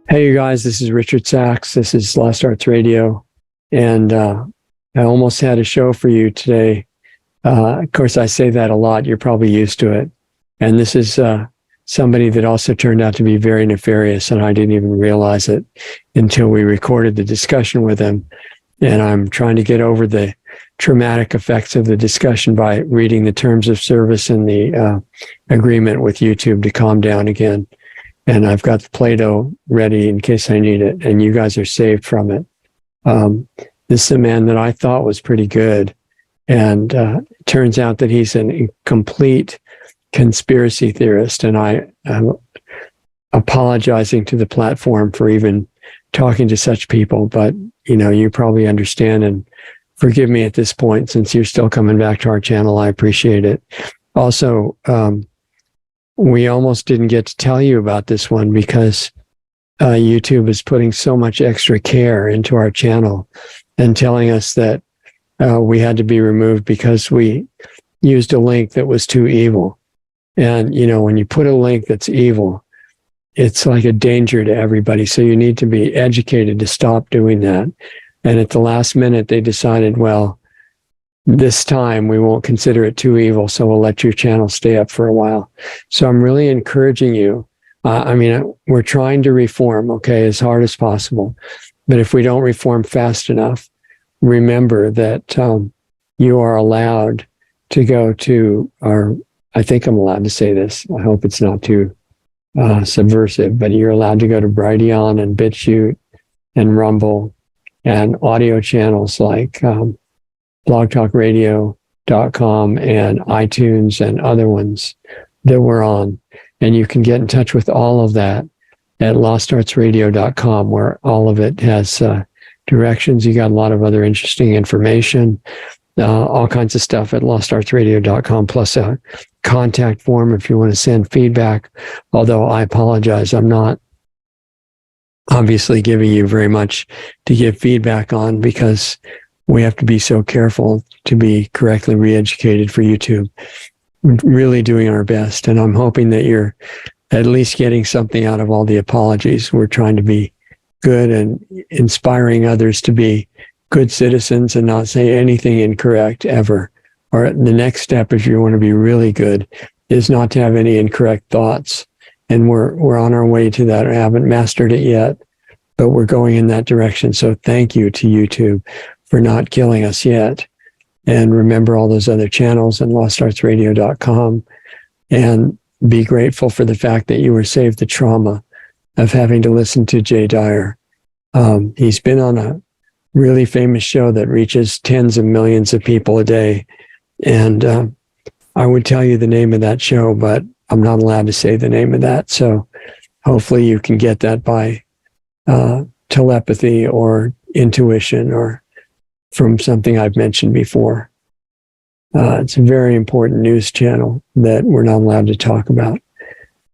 Hey, you guys, this is Richard Sachs. This is Lost Arts Radio. And I almost had a show for you today. Of course, I say that a lot. You're probably used to it. And this is somebody that also turned out to be very nefarious, and I didn't even realize it until we recorded the discussion with him. And I'm trying to get over the traumatic effects of the discussion by reading the terms of service and the agreement with YouTube to calm down again. And I've got the Play-Doh ready in case I need it, and you guys are saved from it. This is a man that I thought was pretty good, and it turns out that he's a complete conspiracy theorist, and I'm apologizing to the platform for even talking to such people, but you probably understand and forgive me at this point since you're still coming back to our channel. I appreciate it. Also, we almost didn't get to tell you about this one because YouTube is putting so much extra care into our channel and telling us that we had to be removed because we used a link that was too evil. And, when you put a link that's evil, it's like a danger to everybody. So you need to be educated to stop doing that. And at the last minute, they decided, well, this time we won't consider it too evil, so we'll let your channel stay up for a while. So I'm really encouraging you. We're trying to reform, okay, as hard as possible. But if we don't reform fast enough, remember that you are allowed to go to I think I'm allowed to say this. I hope it's not too subversive, but you're allowed to go to Brighteon and BitChute and Rumble and audio channels like blogtalkradio.com and iTunes and other ones that we're on. And you can get in touch with all of that at lostartsradio.com, where all of it has directions. You got a lot of other interesting information, all kinds of stuff at lostartsradio.com, plus a contact form if you want to send feedback. Although I apologize, I'm not obviously giving you very much to give feedback on because we have to be so careful to be correctly re-educated for YouTube. We're really doing our best, and I'm hoping that you're at least getting something out of all the apologies. We're trying to be good and inspiring others to be good citizens and not say anything incorrect ever. Or the next step, if you want to be really good, is not to have any incorrect thoughts. And we're on our way to that. I haven't mastered it yet, but we're going in that direction. So thank you to YouTube for not killing us yet. And remember all those other channels and lostartsradio.com, and be grateful for the fact that you were saved the trauma of having to listen to Dyer. He's been on a really famous show that reaches tens of millions of people a day. And I would tell you the name of that show, but I'm not allowed to say the name of that. So hopefully you can get that by telepathy or intuition or from something I've mentioned before. It's a very important news channel that we're not allowed to talk about.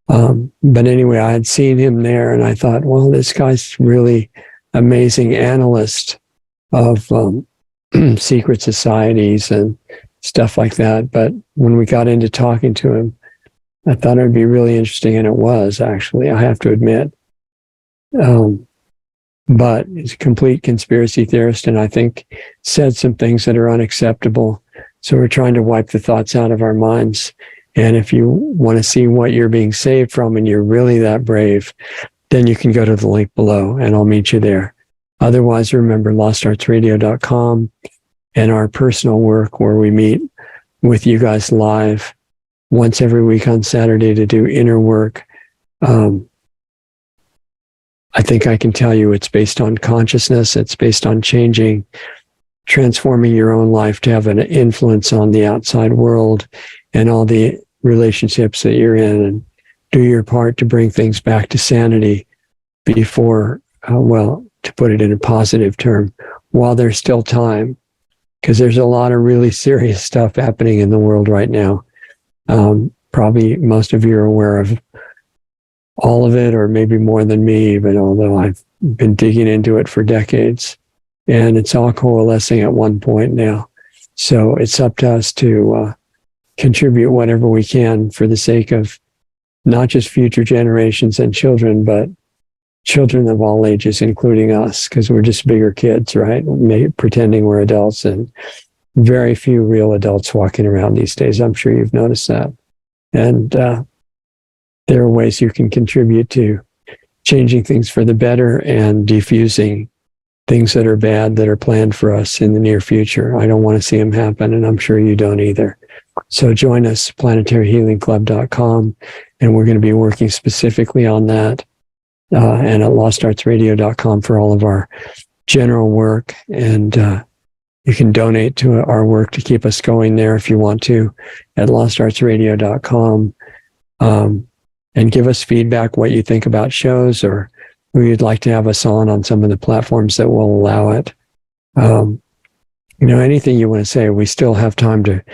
But anyway, I had seen him there and I thought, well, this guy's really amazing analyst of secret societies and stuff like that. But when we got into talking to him, I thought it would be really interesting, and it was, actually, I have to admit. But he's a complete conspiracy theorist, and I think said some things that are unacceptable. So we're trying to wipe the thoughts out of our minds. And if you want to see what you're being saved from and you're really that brave, then you can go to the link below and I'll meet you there. Otherwise, remember lostartsradio.com and our personal work where we meet with you guys live once every week on Saturday to do inner work. I think I can tell you it's based on consciousness. It's based on transforming your own life to have an influence on the outside world and all the relationships that you're in, and do your part to bring things back to sanity before, to put it in a positive term, while there's still time, because there's a lot of really serious stuff happening in the world right now. Probably most of you are aware of all of it, or maybe more than me, even although I've been digging into it for decades, and it's all coalescing at one point now. So it's up to us to contribute whatever we can for the sake of not just future generations and children, but children of all ages, including us, because we're just bigger kids, right? Pretending we're adults, and very few real adults walking around these days. I'm sure you've noticed that. And there are ways you can contribute to changing things for the better and diffusing things that are bad that are planned for us in the near future. I don't want to see them happen, and I'm sure you don't either. So join us, planetaryhealingclub.com, and we're going to be working specifically on that, and at lostartsradio.com for all of our general work. And you can donate to our work to keep us going there if you want to, at lostartsradio.com. And give us feedback, what you think about shows, or who you'd like to have us on some of the platforms that will allow it. Anything you want to say. We still have time to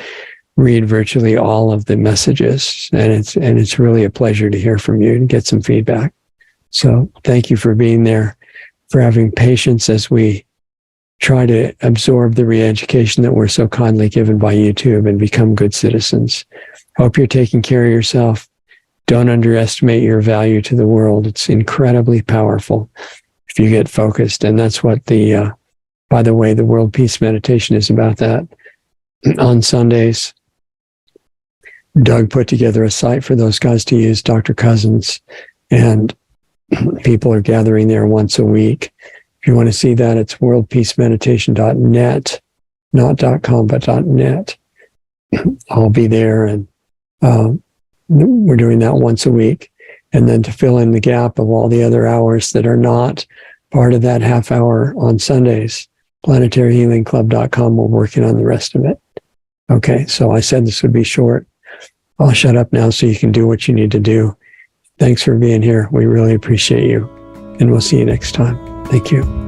read virtually all of the messages, and it's really a pleasure to hear from you and get some feedback. So thank you for being there, for having patience as we try to absorb the re-education that we're so kindly given by YouTube and become good citizens. Hope you're taking care of yourself. Don't underestimate your value to the world. It's incredibly powerful if you get focused. And that's what by the way, the World Peace Meditation is about that. On Sundays, Doug put together a site for those guys to use, Dr. Cousins, and people are gathering there once a week. If you want to see that, it's worldpeacemeditation.net, not .com, but .net. I'll be there, and we're doing that once a week. And then to fill in the gap of all the other hours that are not part of that half hour on Sundays, planetaryhealingclub.com, we're working on the rest of it. Okay, so I said this would be short. I'll shut up now so you can do what you need to do. Thanks for being here. We really appreciate you. And we'll see you next time. Thank you.